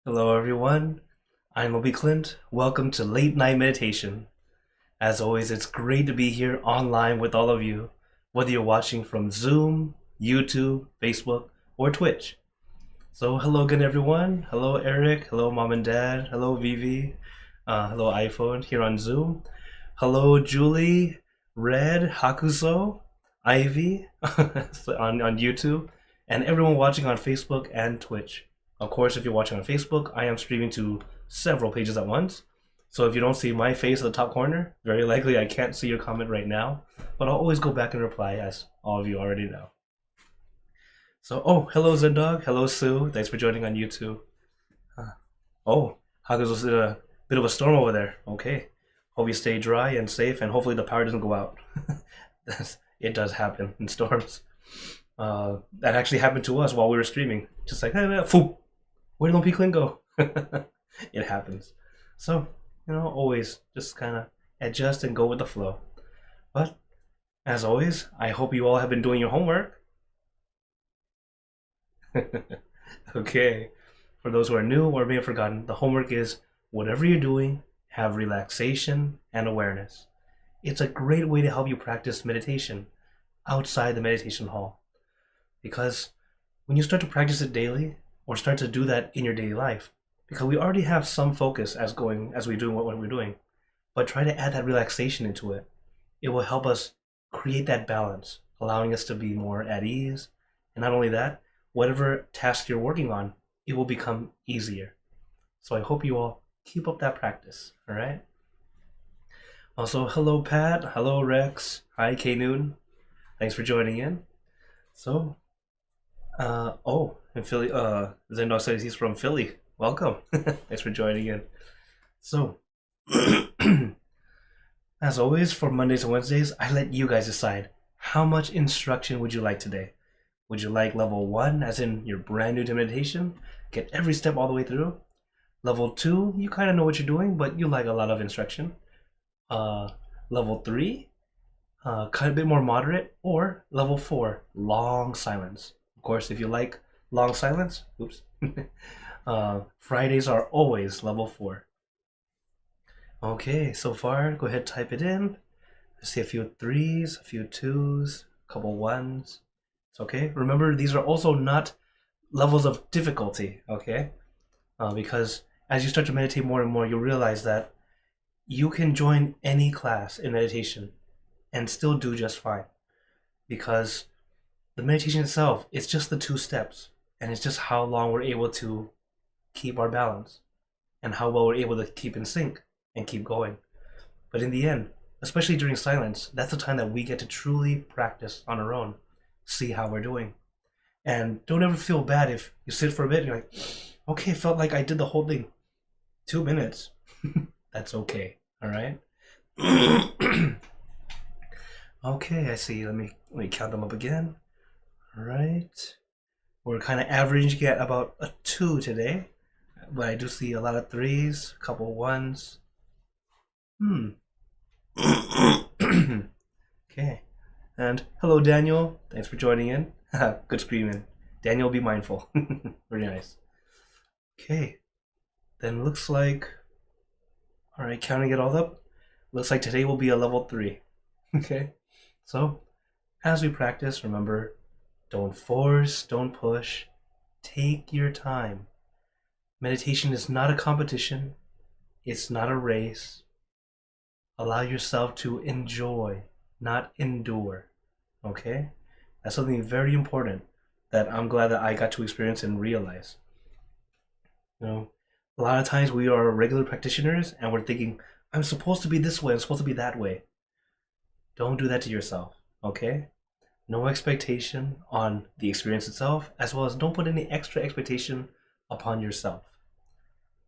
Hello, everyone. I'm Obi Clint. Welcome to Late Night Meditation. As always, it's great to be here online with all of you, whether you're watching from Zoom, YouTube, Facebook, or Twitch. So, hello again, everyone. Hello, Eric. Hello, Mom and Dad. Hello, Vivi. Hello, iPhone here on Zoom. Hello, Julie, Red, Hakuso, Ivy on YouTube, and everyone watching on Facebook and Twitch. Of course, if you're watching on Facebook, I am streaming to several pages at once. So if you don't see my face at the top corner, very likely I can't see your comment right now, but I'll always go back and reply, as all of you already know. So, hello Zendog, hello Sue, thanks for joining on YouTube. Haku's was in a bit of a storm over there. Okay, hope you stay dry and safe, and hopefully the power doesn't go out. It does happen in storms. That actually happened to us while we were streaming. Just like, hey, foop, where did Clint go? It happens. So, always just kind of adjust and go with the flow. But, as always, I hope you all have been doing your homework. Okay. For those who are new or may have forgotten, the homework is whatever you're doing, have relaxation and awareness. It's a great way to help you practice meditation outside the meditation hall. Because when you start to practice it daily, or start to do that in your daily life, because we already have some focus as we do what we're doing, but try to add that relaxation into it. It will help us create that balance, allowing us to be more at ease. And not only that, whatever task you're working on, it will become easier. So I hope you all keep up that practice, all right? Also, hello Pat, hello Rex, hi K-Noon, thanks for joining in. So, in Philly, Zendog says he's from Philly. Welcome. Thanks for joining in. So, as always, for Mondays and Wednesdays, I let you guys decide how much instruction would you like today. Would you like level 1, as in you're brand new to meditation, get every step all the way through? Level 2, you kind of know what you're doing, but you like a lot of instruction. Level 3, kind of a bit more moderate, or level 4, long silence. Of course, if you like long silence, Fridays are always level 4. Okay, so far, go ahead, type it in. I see a few 3s, a few 2s, a couple 1s. It's okay. Remember, these are also not levels of difficulty, okay? Because as you start to meditate more and more, you'll realize that you can join any class in meditation and still do just fine. Because the meditation itself, it's just the 2 steps, and it's just how long we're able to keep our balance and how well we're able to keep in sync and keep going. But in the end, especially during silence, that's the time that we get to truly practice on our own, see how we're doing. And don't ever feel bad if you sit for a bit and you're like, okay, it felt like I did the whole thing. 2 minutes. That's okay, all right? Okay, I see. Let me count them up again. All right. We're kind of averaging at about a 2 today, but I do see a lot of 3s, a couple 1s. Okay. And hello, Daniel. Thanks for joining in. Good screaming. Daniel, be mindful. Very nice. Okay. Then looks like, all right, counting it all up, looks like today will be a level 3. Okay. So, as we practice, remember, don't force, don't push. Take your time. Meditation is not a competition. It's not a race. Allow yourself to enjoy, not endure. Okay? That's something very important that I'm glad that I got to experience and realize. A lot of times we are regular practitioners and we're thinking, I'm supposed to be this way, I'm supposed to be that way. Don't do that to yourself, okay? No expectation on the experience itself, as well as don't put any extra expectation upon yourself.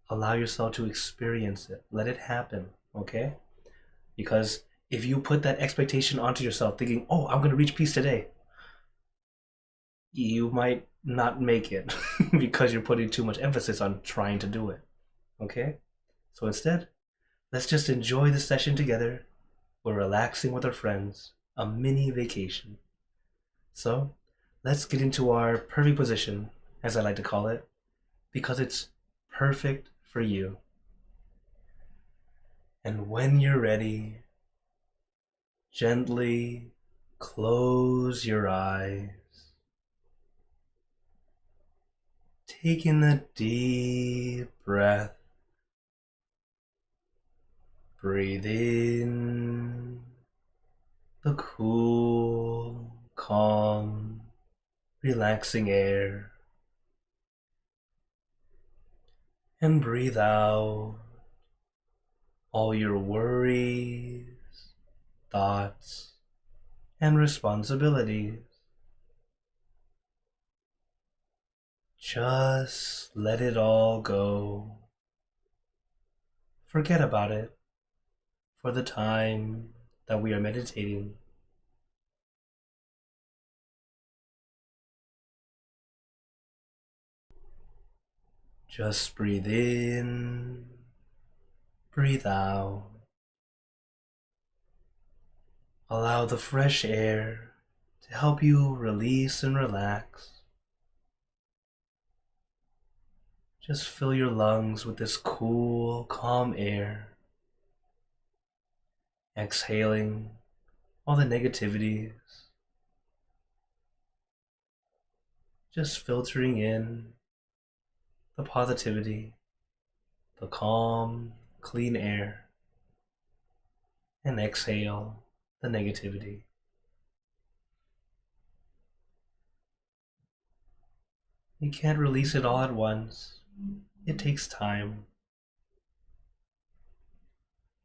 Allow yourself to experience it. Let it happen, okay? Because if you put that expectation onto yourself, thinking, oh, I'm going to reach peace today, you might not make it because you're putting too much emphasis on trying to do it, okay? So instead, let's just enjoy the session together. We're relaxing with our friends, a mini vacation. So let's get into our perfect position, as I like to call it, because it's perfect for you. And when you're ready, gently close your eyes. Take in a deep breath. Breathe in the cool, calm, relaxing air. And breathe out all your worries, thoughts, and responsibilities. Just let it all go. Forget about it for the time that we are meditating. Just breathe in, breathe out. Allow the fresh air to help you release and relax. Just fill your lungs with this cool, calm air. Exhaling all the negativities. Just filtering in the positivity, the calm, clean air. And exhale the negativity. You can't release it all at once. It takes time.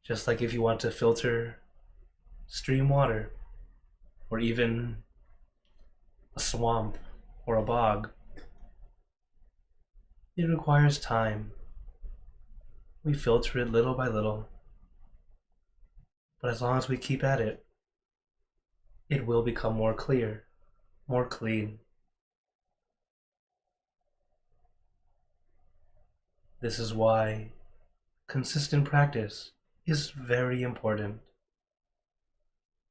Just like if you want to filter stream water, or even a swamp or a bog, it requires time. We filter it little by little, but as long as we keep at it, it will become more clear, more clean. This is why consistent practice is very important.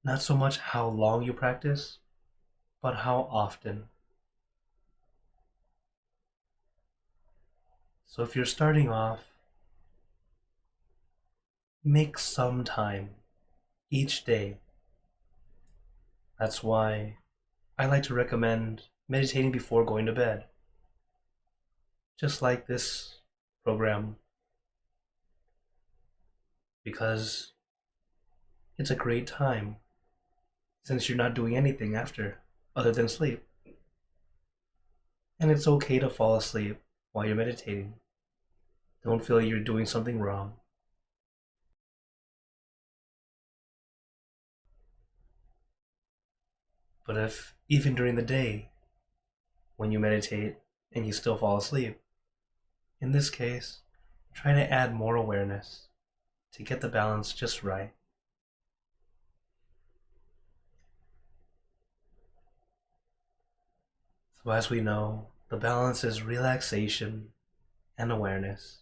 Not so much how long you practice, but how often. So if you're starting off, make some time each day. That's why I like to recommend meditating before going to bed. Just like this program, because it's a great time since you're not doing anything after other than sleep. And it's okay to fall asleep while you're meditating. Don't feel you're doing something wrong. But if even during the day, when you meditate and you still fall asleep, in this case, try to add more awareness to get the balance just right. So as we know, the balance is relaxation and awareness.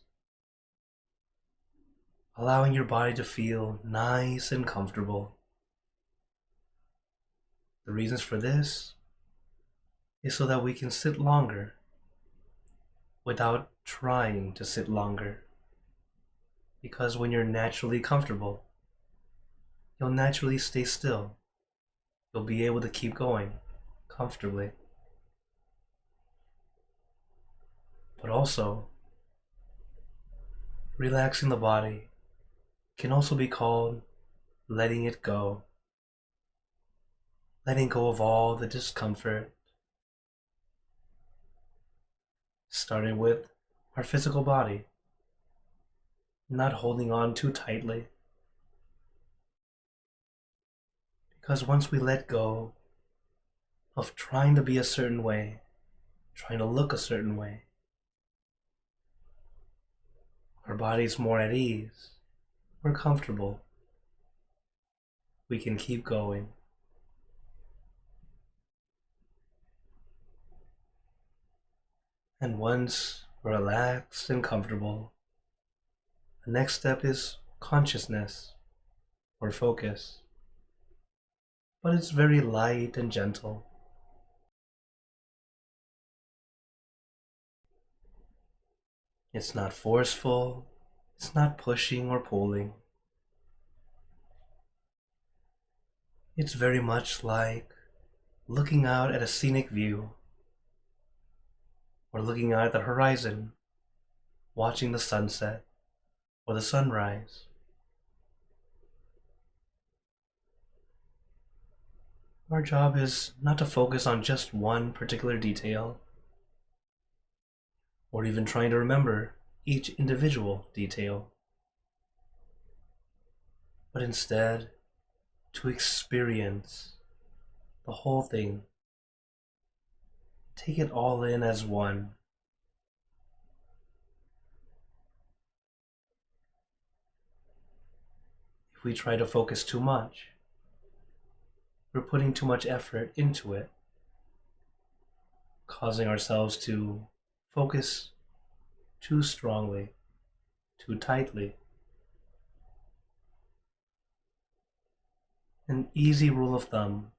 Allowing your body to feel nice and comfortable. The reasons for this is so that we can sit longer without trying to sit longer. Because when you're naturally comfortable, you'll naturally stay still. You'll be able to keep going comfortably. But also, relaxing the body can also be called letting it go. Letting go of all the discomfort. Starting with our physical body. Not holding on too tightly. Because once we let go of trying to be a certain way, trying to look a certain way, our body's more at ease, we're comfortable, we can keep going. And once we're relaxed and comfortable, the next step is consciousness or focus. But it's very light and gentle. It's not forceful. It's not pushing or pulling. It's very much like looking out at a scenic view, or looking out at the horizon, watching the sunset or the sunrise. Our job is not to focus on just one particular detail, or even trying to remember each individual detail, but instead to experience the whole thing. Take it all in as one. If we try to focus too much, we're putting too much effort into it, causing ourselves to focus too strongly, too tightly. An easy rule of thumb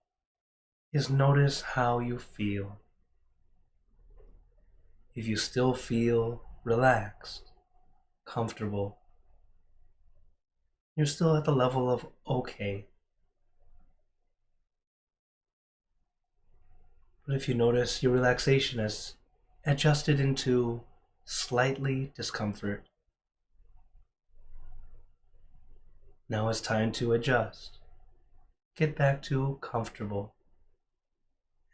is notice how you feel. If you still feel relaxed, comfortable, you're still at the level of okay. But if you notice your relaxation has adjusted into slightly discomfort, now it's time to adjust. Get back to comfortable,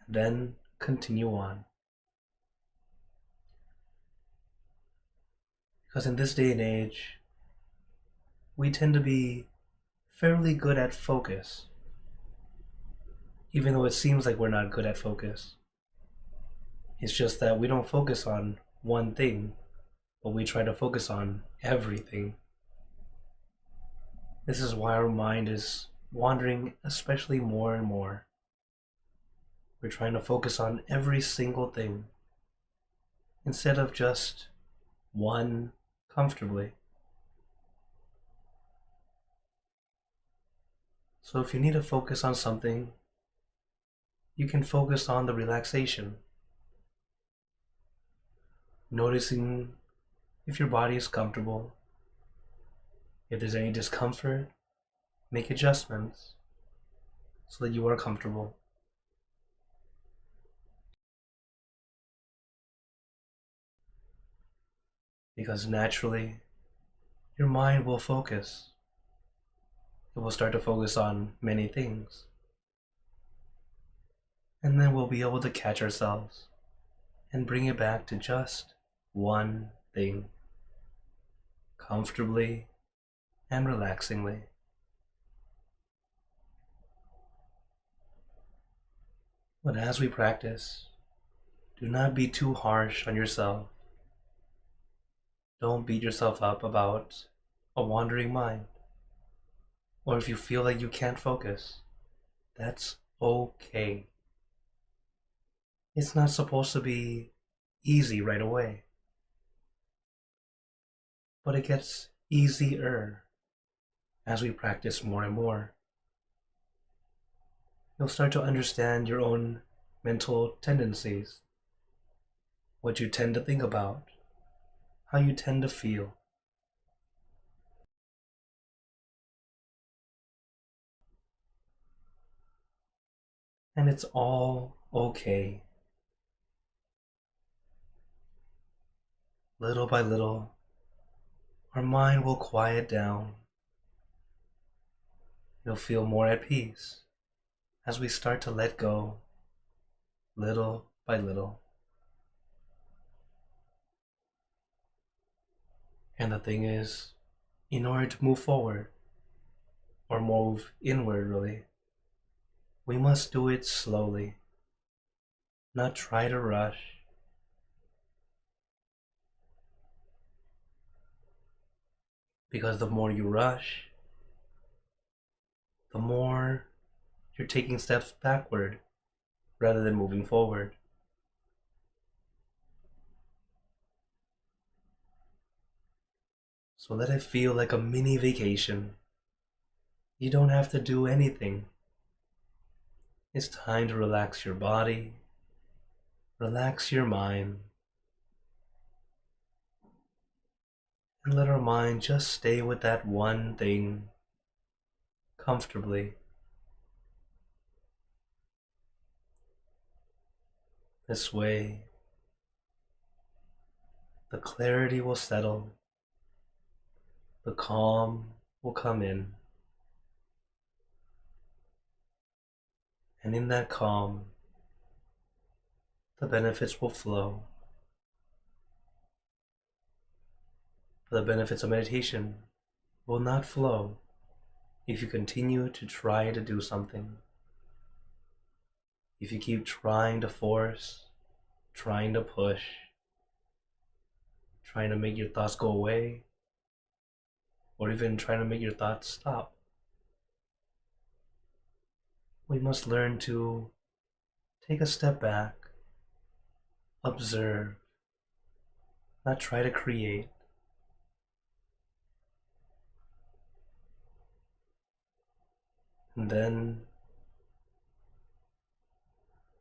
and then continue on. Because in this day and age, we tend to be fairly good at focus, even though it seems like we're not good at focus. It's just that we don't focus on one thing, but we try to focus on everything. This is why our mind is wandering especially more and more. We're trying to focus on every single thing instead of just one comfortably. So if you need to focus on something, you can focus on the relaxation. Noticing if your body is comfortable. If there's any discomfort, make adjustments so that you are comfortable. Because naturally, your mind will focus. It will start to focus on many things. And then we'll be able to catch ourselves and bring it back to just one thing, comfortably and relaxingly. But as we practice, do not be too harsh on yourself. Don't beat yourself up about a wandering mind. Or if you feel like you can't focus, that's okay. It's not supposed to be easy right away, but it gets easier as we practice more and more. You'll start to understand your own mental tendencies, what you tend to think about, how you tend to feel. And it's all okay. Little by little, our mind will quiet down. You'll feel more at peace as we start to let go, little by little. And the thing is, in order to move forward, or move inward really, we must do it slowly, not try to rush. Because the more you rush, the more you're taking steps backward rather than moving forward. So let it feel like a mini vacation. You don't have to do anything. It's time to relax your body, relax your mind. And let our mind just stay with that one thing comfortably. This way, the clarity will settle, the calm will come in, and in that calm, the benefits will flow. The benefits of meditation will not flow if you continue to try to do something. If you keep trying to force, trying to push, trying to make your thoughts go away, or even trying to make your thoughts stop. We must learn to take a step back, observe, not try to create. And then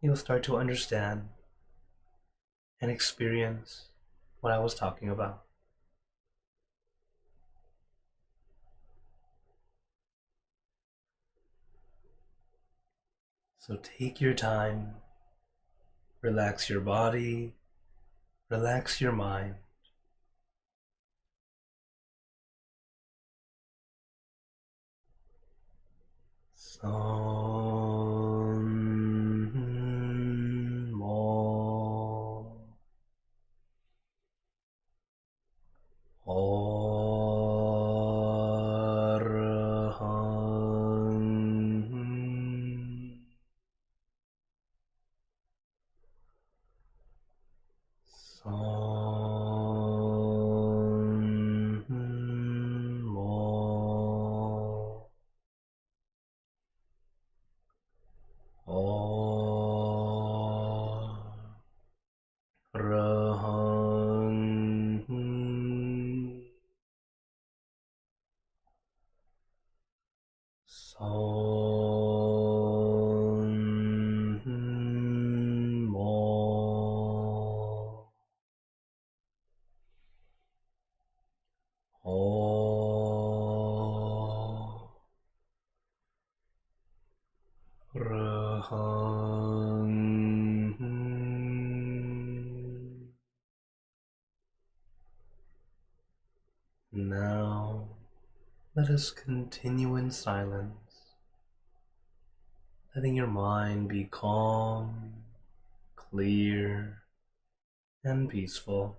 you'll start to understand and experience what I was talking about. So take your time, relax your body, relax your mind. Now, let us continue in silence, letting your mind be calm, clear, and peaceful.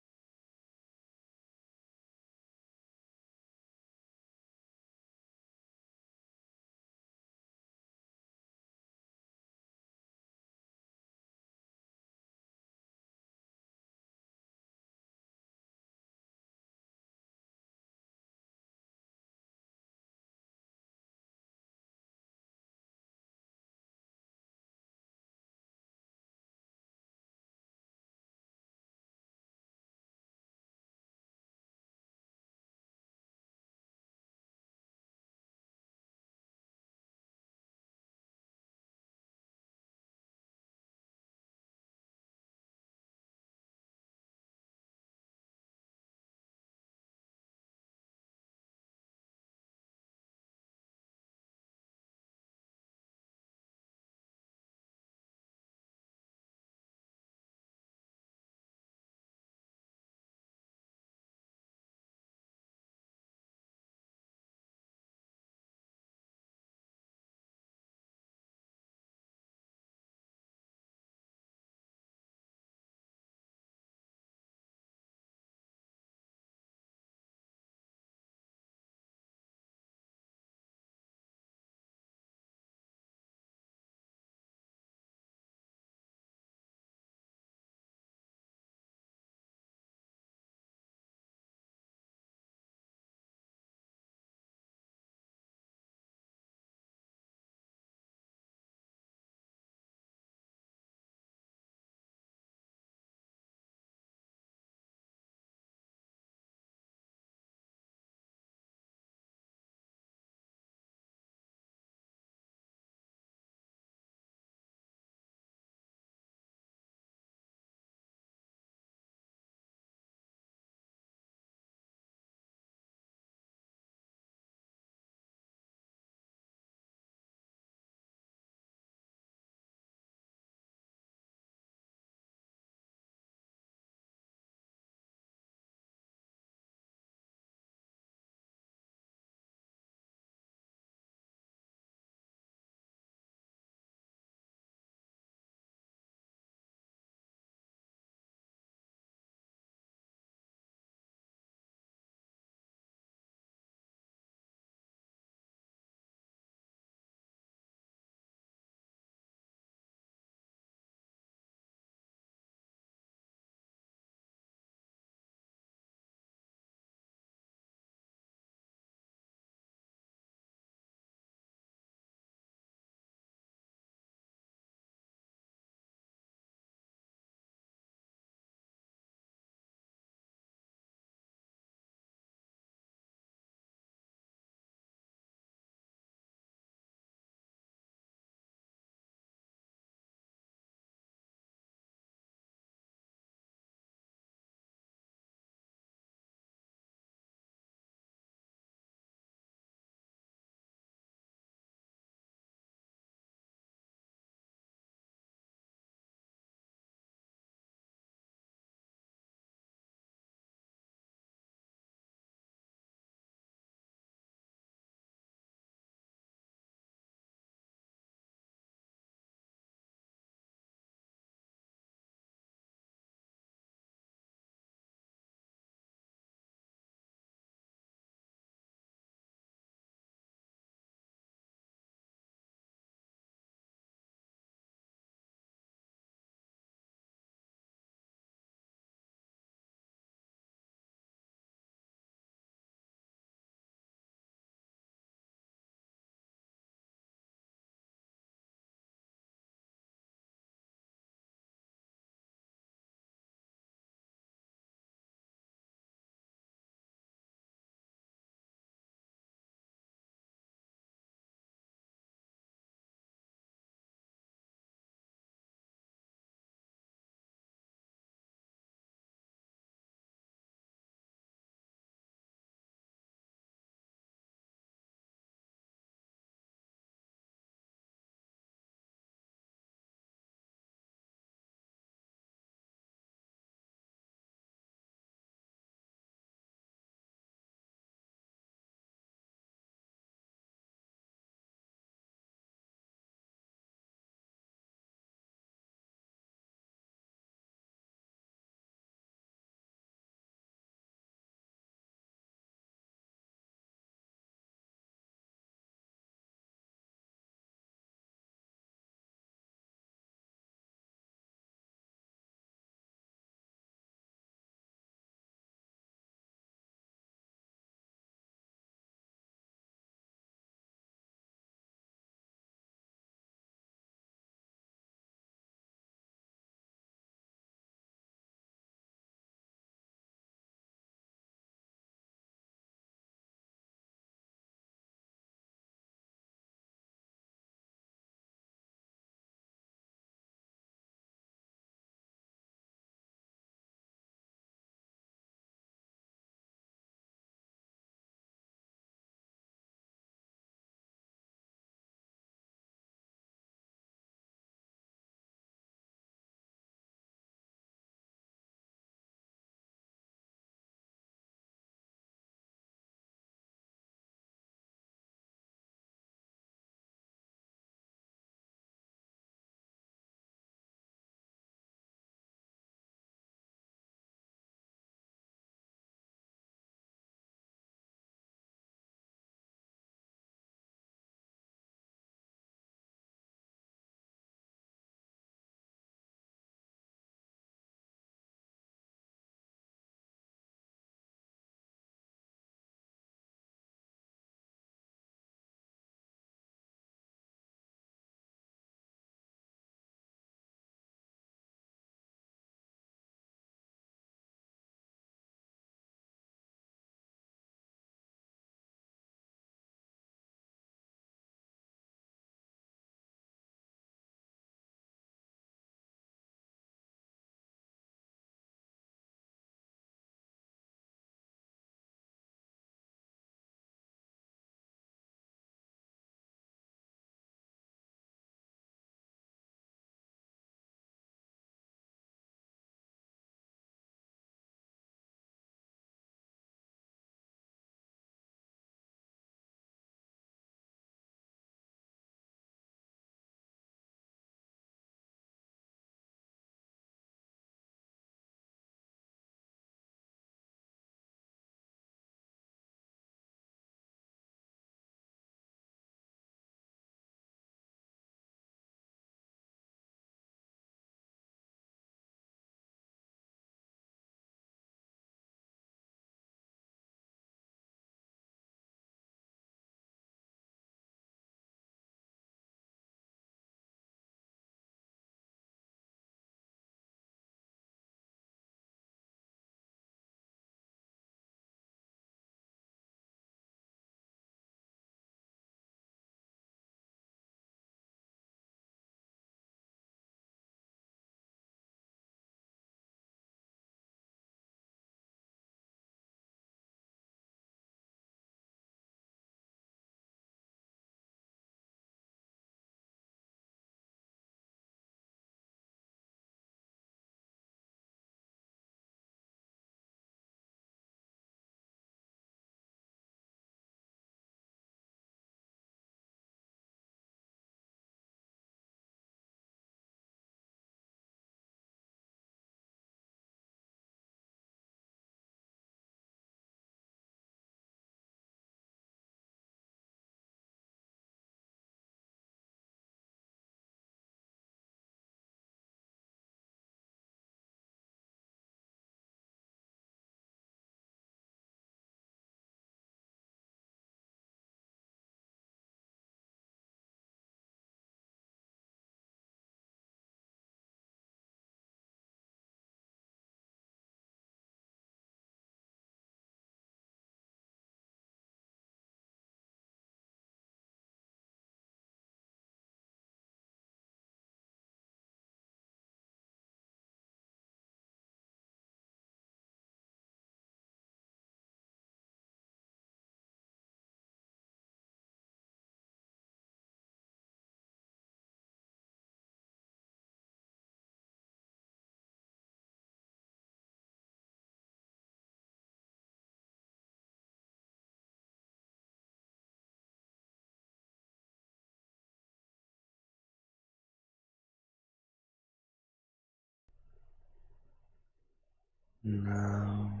Now,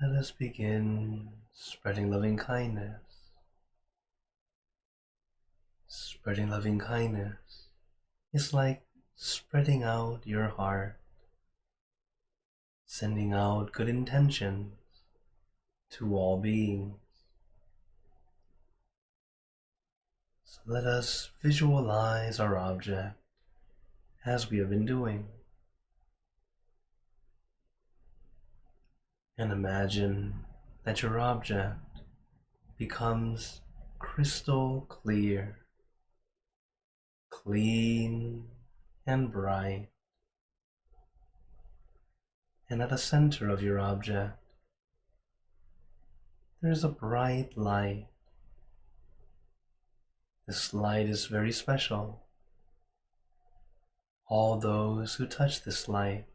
let us begin spreading loving kindness. Spreading loving kindness is like spreading out your heart, sending out good intentions to all beings. So let us visualize our object as we have been doing. And imagine that your object becomes crystal clear, clean and bright. And at the center of your object, there is a bright light. This light is very special. All those who touch this light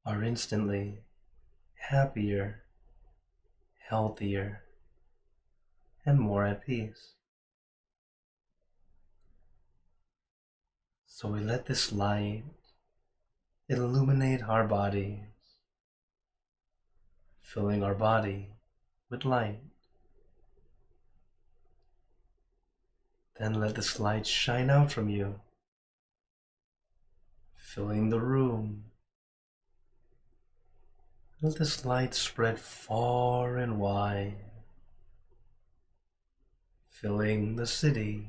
are instantly happier, healthier, and more at peace. So we let this light illuminate our bodies, filling our body with light. Then let this light shine out from you, filling the room. Let this light spread far and wide, filling the city,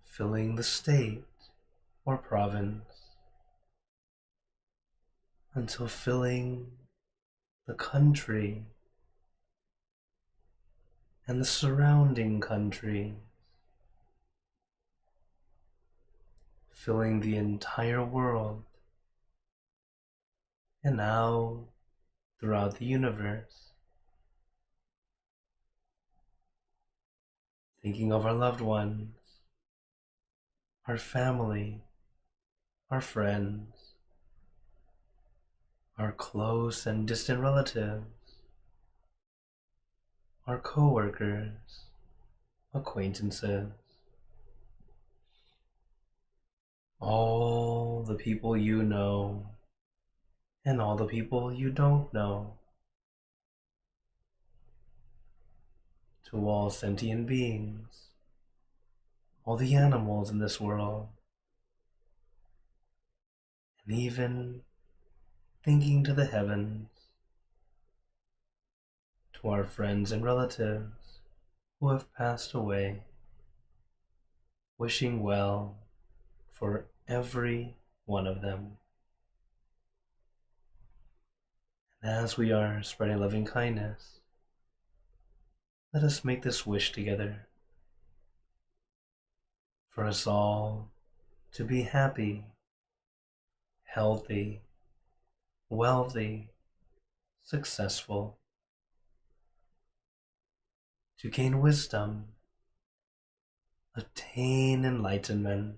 filling the state or province, until filling the country and the surrounding countries, filling the entire world, and now throughout the universe. Thinking of our loved ones, our family, our friends, our close and distant relatives, our co-workers, acquaintances, all the people you know and all the people you don't know, to all sentient beings, all the animals in this world, and even thinking to the heavens, to our friends and relatives who have passed away, wishing well for every one of them. And as we are spreading loving kindness, let us make this wish together for us all to be happy, healthy, wealthy, successful, to gain wisdom, attain enlightenment,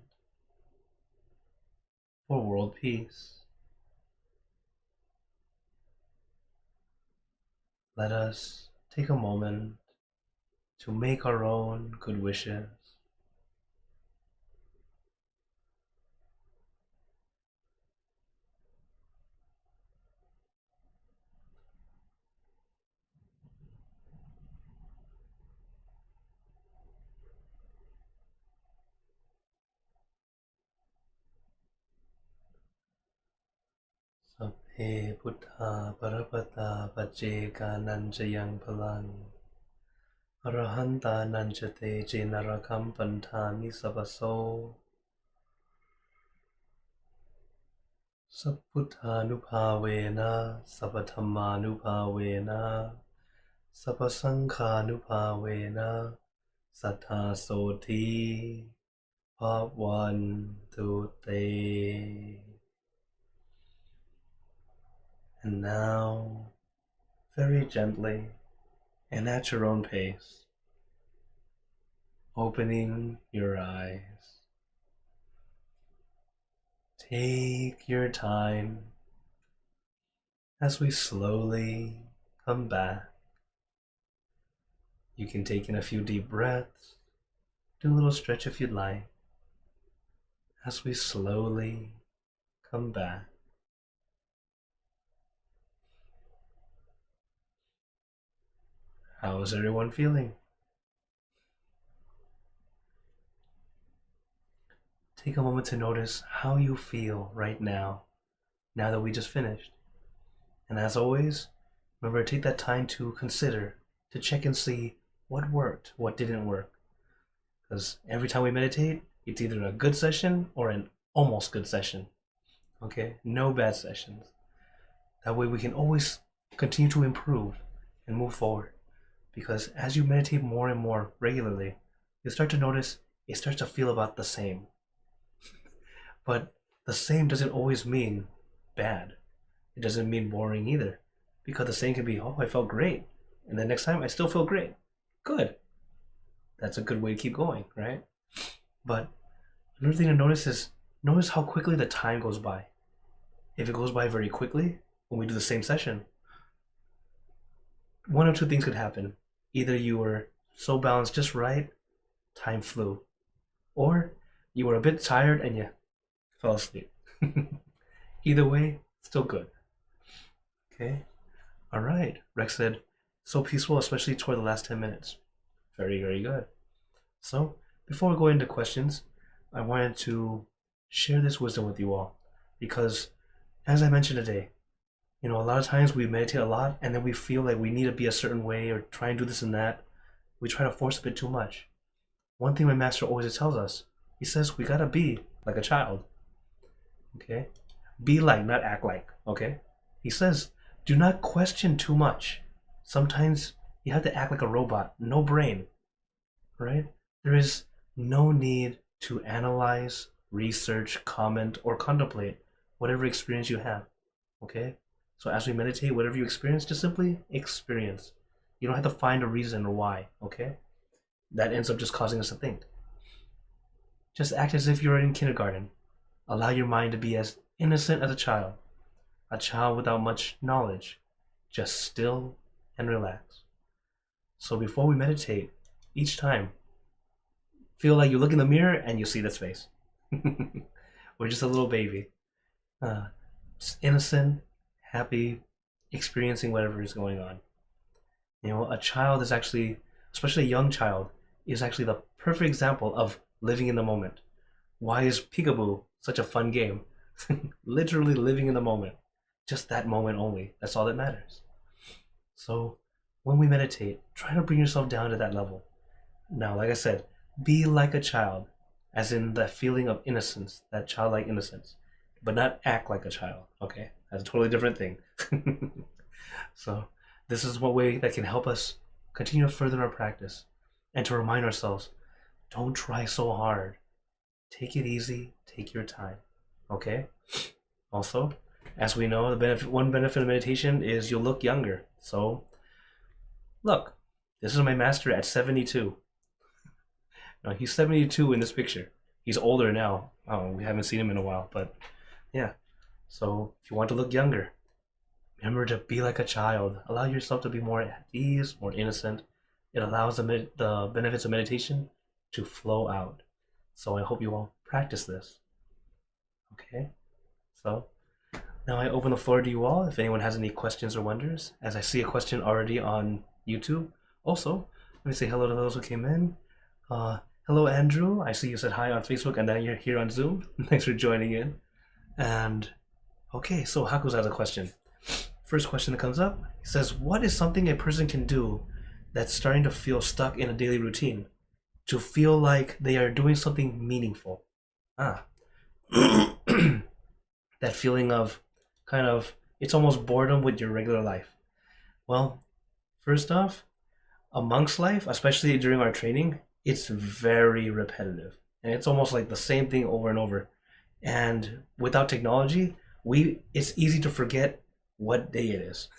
for world peace. Let us take a moment to make our own good wishes. Sabbe Buddha Parapata Pajeka Nanjayang Palang Arahanta Nanjate Jenarakam Pantami Sabaso Sabbuthanupavena Sabbadhammanupavena Sabbasankhanupavena Sattha Soti Bhavantu Te. And now, very gently and at your own pace, opening your eyes. Take your time as we slowly come back. You can take in a few deep breaths, do a little stretch if you'd like, as we slowly come back. How is everyone feeling? Take a moment to notice how you feel right now that we just finished. And as always, remember to take that time to consider, to check and see what worked, what didn't work. Because every time we meditate, it's either a good session or an almost good session. Okay? No bad sessions. That way we can always continue to improve and move forward. Because as you meditate more and more regularly, you start to notice it starts to feel about the same. But the same doesn't always mean bad. It doesn't mean boring either. Because the same can be, oh, I felt great. And the next time I still feel great. Good. That's a good way to keep going, right? But another thing to notice is, notice how quickly the time goes by. If it goes by very quickly, when we do the same session, one of two things could happen. Either you were so balanced just right, time flew. Or you were a bit tired and you fell asleep. Either way, still good. Okay? Alright, Rex said, so peaceful, especially toward the last 10 minutes. Very, very good. So, before we go into questions, I wanted to share this wisdom with you all. Because, as I mentioned today, a lot of times we meditate a lot and then we feel like we need to be a certain way or try and do this and that. We try to force a bit too much. One thing my master always tells us, he says we gotta be like a child. Okay? Be like, not act like. Okay? He says, do not question too much. Sometimes you have to act like a robot, no brain. Right? There is no need to analyze, research, comment, or contemplate whatever experience you have. Okay? So as we meditate, whatever you experience, just simply experience. You don't have to find a reason or why, okay? That ends up just causing us to think. Just act as if you're in kindergarten. Allow your mind to be as innocent as a child without much knowledge. Just still and relax. So before we meditate, each time, feel like you look in the mirror and you see this face. We're just a little baby. Just innocent, happy, experiencing whatever is going on. A child is actually, especially a young child, is actually the perfect example of living in the moment. Why is peekaboo such a fun game? Literally living in the moment. Just that moment only. That's all that matters. So when we meditate, try to bring yourself down to that level. Now, like I said, be like a child, as in that feeling of innocence, that childlike innocence, but not act like a child, okay? That's a totally different thing. So this is one way that can help us continue to further our practice and to remind ourselves, don't try so hard. Take it easy, take your time, okay? Also, as we know, one benefit of meditation is you'll look younger. So, look, this is my master at 72. Now, he's 72 in this picture. He's older now. Oh, we haven't seen him in a while, but yeah. So, if you want to look younger, remember to be like a child. Allow yourself to be more at ease, more innocent. It allows the benefits of meditation to flow out. So I hope you all practice this. Okay? So, now I open the floor to you all if anyone has any questions or wonders. As I see a question already on YouTube. Also, let me say hello to those who came in. Hello, Andrew. I see you said hi on Facebook and then you're here on Zoom. Thanks for joining in. And, okay, so Haku's has a question. First question that comes up, he says, what is something a person can do that's starting to feel stuck in a daily routine? To feel like they are doing something meaningful. That feeling of kind of, it's almost boredom with your regular life. Well, first off, amongst life, especially during our training, it's very repetitive. And it's almost like the same thing over and over. And without technology, it's easy to forget what day it is.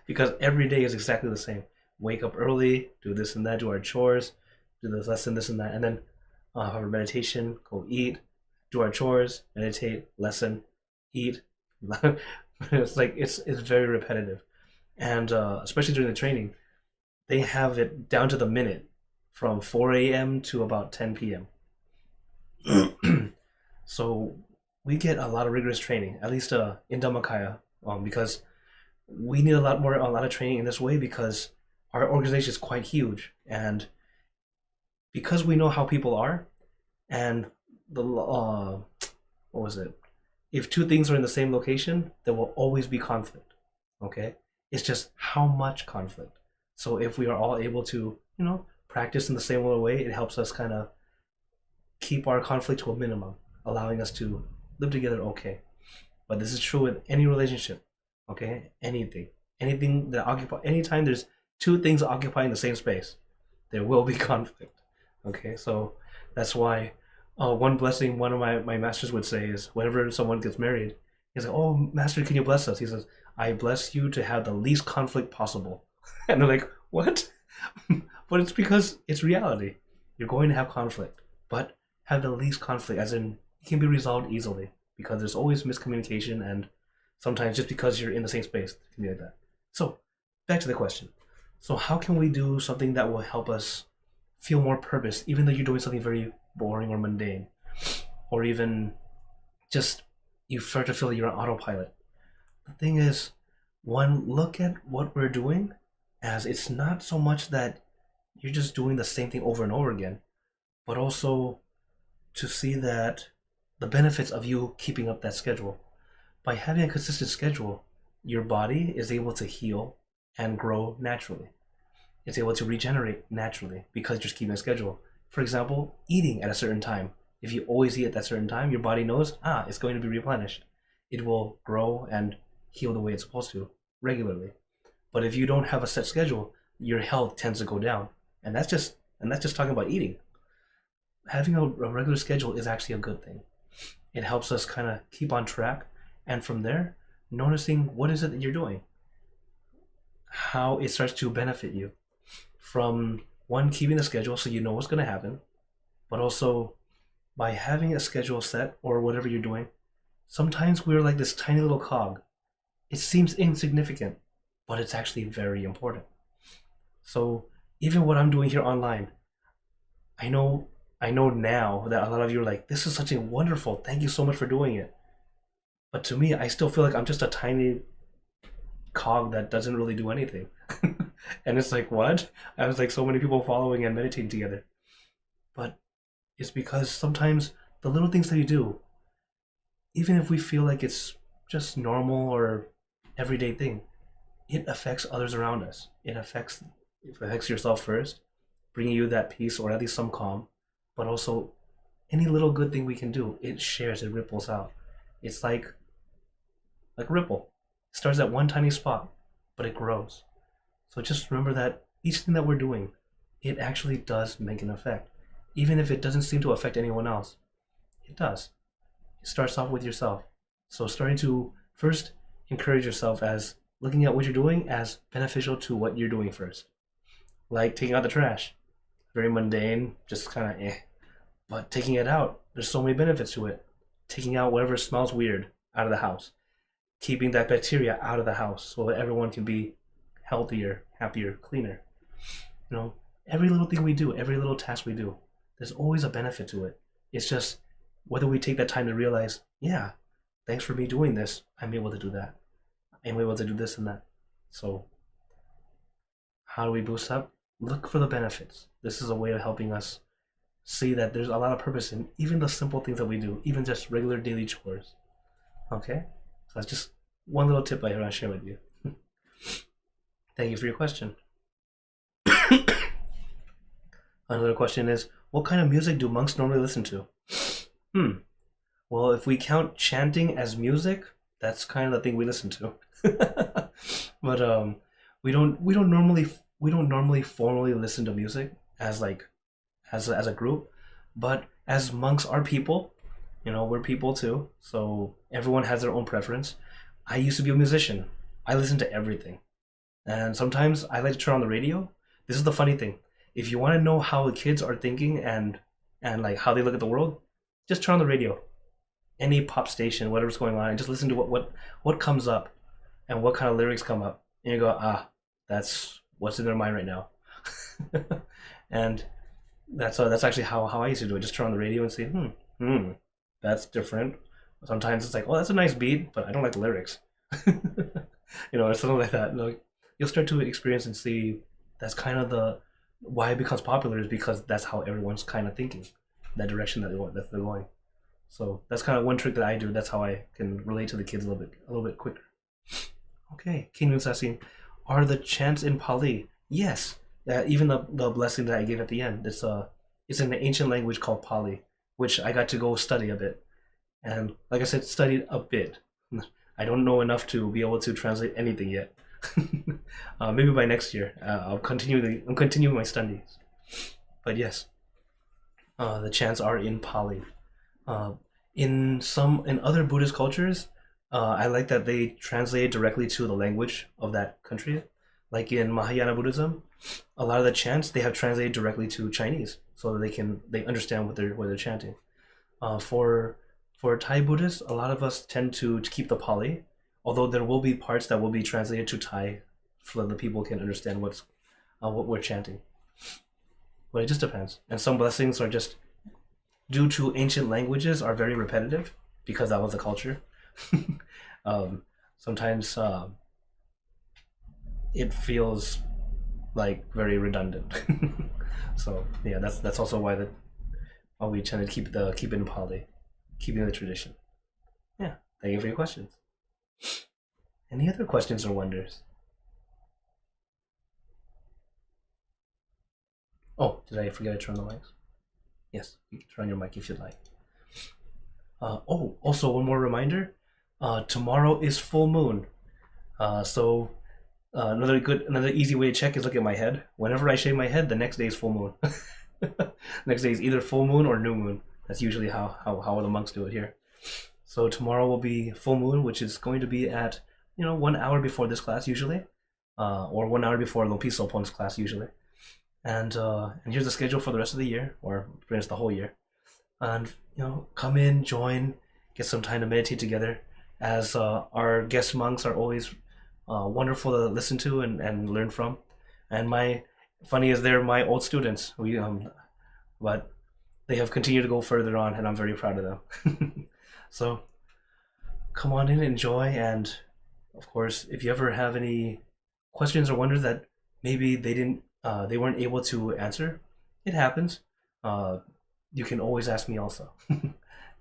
Because every day is exactly the same. Wake up early, do this and that, do our chores, do this lesson, this and that, and then have our meditation, go eat, do our chores, meditate, lesson, eat. It's like it's very repetitive. And especially during the training, they have it down to the minute from 4 a.m. to about 10 p.m. So we get a lot of rigorous training, at least in Dhammakaya, because we need a lot of training in this way because our organization is quite huge, and because we know how people are, and the what was it? If two things are in the same location, there will always be conflict. Okay, it's just how much conflict. So if we are all able to, practice in the same way, it helps us kind of keep our conflict to a minimum, allowing us to live together okay. But this is true with any relationship, okay? Anything that anytime there's two things occupying the same space, there will be conflict, okay? So that's why one blessing one of my masters would say is whenever someone gets married, he's like, "Oh, master, can you bless us?" He says, "I bless you to have the least conflict possible." And they're like, "What?" But it's because it's reality. You're going to have conflict, but have the least conflict, as in it can be resolved easily because there's always miscommunication, and sometimes just because you're in the same space, it can be like that. So, back to the question. So, how can we do something that will help us feel more purpose, even though you're doing something very boring or mundane, or even just you start to feel that you're on autopilot? The thing is, one, look at what we're doing as it's not so much that you're just doing the same thing over and over again, but also to see that the benefits of you keeping up that schedule. By having a consistent schedule, your body is able to heal and grow naturally. It's able to regenerate naturally because you're just keeping a schedule. For example, eating at a certain time. If you always eat at that certain time, your body knows, it's going to be replenished. It will grow and heal the way it's supposed to regularly. But if you don't have a set schedule, your health tends to go down. And that's just talking about eating. Having a regular schedule is actually a good thing. It helps us kind of keep on track, and from there, noticing what is it that you're doing, how it starts to benefit you. From one, keeping the schedule so you know what's going to happen, but also by having a schedule set or whatever you're doing, sometimes we're like this tiny little cog. It seems insignificant, but it's actually very important. So even what I'm doing here online, I know now that a lot of you are like, this is such a wonderful, thank you so much for doing it. But to me, I still feel like I'm just a tiny cog that doesn't really do anything. And it's like, what? I was like so many people following and meditating together. But it's because sometimes the little things that you do, even if we feel like it's just normal or everyday thing, it affects others around us. It affects yourself first, bringing you that peace or at least some calm, but also any little good thing we can do, it shares, it ripples out. It's like a ripple. It starts at one tiny spot, but it grows. So just remember that each thing that we're doing, it actually does make an effect. Even if it doesn't seem to affect anyone else, it does. It starts off with yourself. So starting to first encourage yourself as looking at what you're doing as beneficial to what you're doing first. Like taking out the trash. Very mundane, just kind of But taking it out, there's so many benefits to it. Taking out whatever smells weird out of the house. Keeping that bacteria out of the house so that everyone can be healthier, happier, cleaner. Every little thing we do, every little task we do, there's always a benefit to it. It's just whether we take that time to realize, yeah, thanks for me doing this, I'm able to do that. I'm able to do this and that. So how do we boost up? Look for the benefits. This is a way of helping us see that there's a lot of purpose in even the simple things that we do, even just regular daily chores. Okay? So that's just one little tip I want to share with you. Thank you for your question. Another question is, what kind of music do monks normally listen to? Well, if we count chanting as music, that's kind of the thing we listen to. But we don't normally formally listen to music as a group, but as monks are people, we're people too. So everyone has their own preference. I used to be a musician. I listen to everything. And sometimes I like to turn on the radio. This is the funny thing. If you want to know how the kids are thinking and like how they look at the world, just turn on the radio. Any pop station, whatever's going on, and just listen to what comes up and what kind of lyrics come up. And you go, that's what's in their mind right now. And that's actually how I used to do it. Just turn on the radio and say, that's different. Sometimes it's like, oh, that's a nice beat, but I don't like the lyrics. Or something like that. Like, you'll start to experience and see that's kind of the why it becomes popular is because that's how everyone's kind of thinking, that direction that they're going. So that's kind of one trick that I do. That's how I can relate to the kids a little bit quicker. Okay, King Moon's asking, are the chants in Pali? Yes. Even the blessing that I gave at the end, it's in an ancient language called Pali, which I got to go study a bit. And like I said, studied a bit. I don't know enough to be able to translate anything yet. Maybe by next year, I'm continuing my studies. But yes, the chants are in Pali. In other Buddhist cultures, I like that they translate directly to the language of that country. Like in Mahayana Buddhism, a lot of the chants they have translated directly to Chinese, so that they understand what they're chanting. For Thai Buddhists, a lot of us tend to keep the Pali, although there will be parts that will be translated to Thai, so that the people can understand what we're chanting. But it just depends. And some blessings are just, due to ancient languages, are very repetitive because that was the culture. Sometimes it feels like very redundant. So yeah, that's also why we tend to keep it in Pali, keeping the tradition. Yeah, thank you for your questions. Any other questions or wonders? Oh, did I forget to turn on the mics? Yes, you can turn on your mic if you'd like. Also one more reminder. Tomorrow is full moon. So another easy way to check is look at my head. Whenever I shave my head, the next day is full moon. Next day is either full moon or new moon. That's usually how the monks do it here. So tomorrow will be full moon, which is going to be at 1 hour before this class usually, or 1 hour before Lumpy Sopon's class usually. And here's the schedule for the rest of the year, or pretty much the whole year. And come in, join, get some time to meditate together. As our guest monks are always wonderful to listen to and learn from. And funny is they're my old students. But they have continued to go further on, and I'm very proud of them. So come on in, enjoy, and of course, if you ever have any questions or wonders that maybe they weren't able to answer, it happens. You can always ask me also, and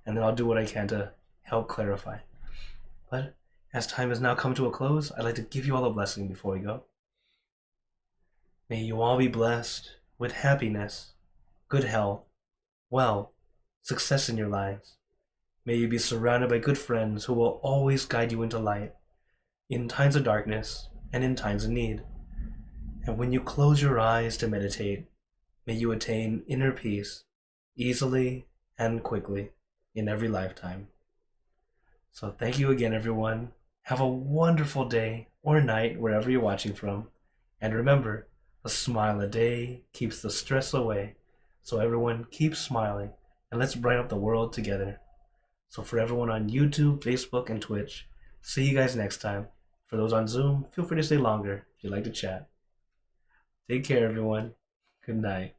then I'll do what I can to help clarify. But as time has now come to a close, I'd like to give you all a blessing before we go. May you all be blessed with happiness, good health, wealth, success in your lives. May you be surrounded by good friends who will always guide you into light, in times of darkness and in times of need. And when you close your eyes to meditate, may you attain inner peace easily and quickly in every lifetime. So thank you again, everyone. Have a wonderful day or night wherever you're watching from. And remember, a smile a day keeps the stress away. So everyone, keep smiling and let's brighten up the world together. So for everyone on YouTube, Facebook, and Twitch, see you guys next time. For those on Zoom, feel free to stay longer if you'd like to chat. Take care, everyone. Good night.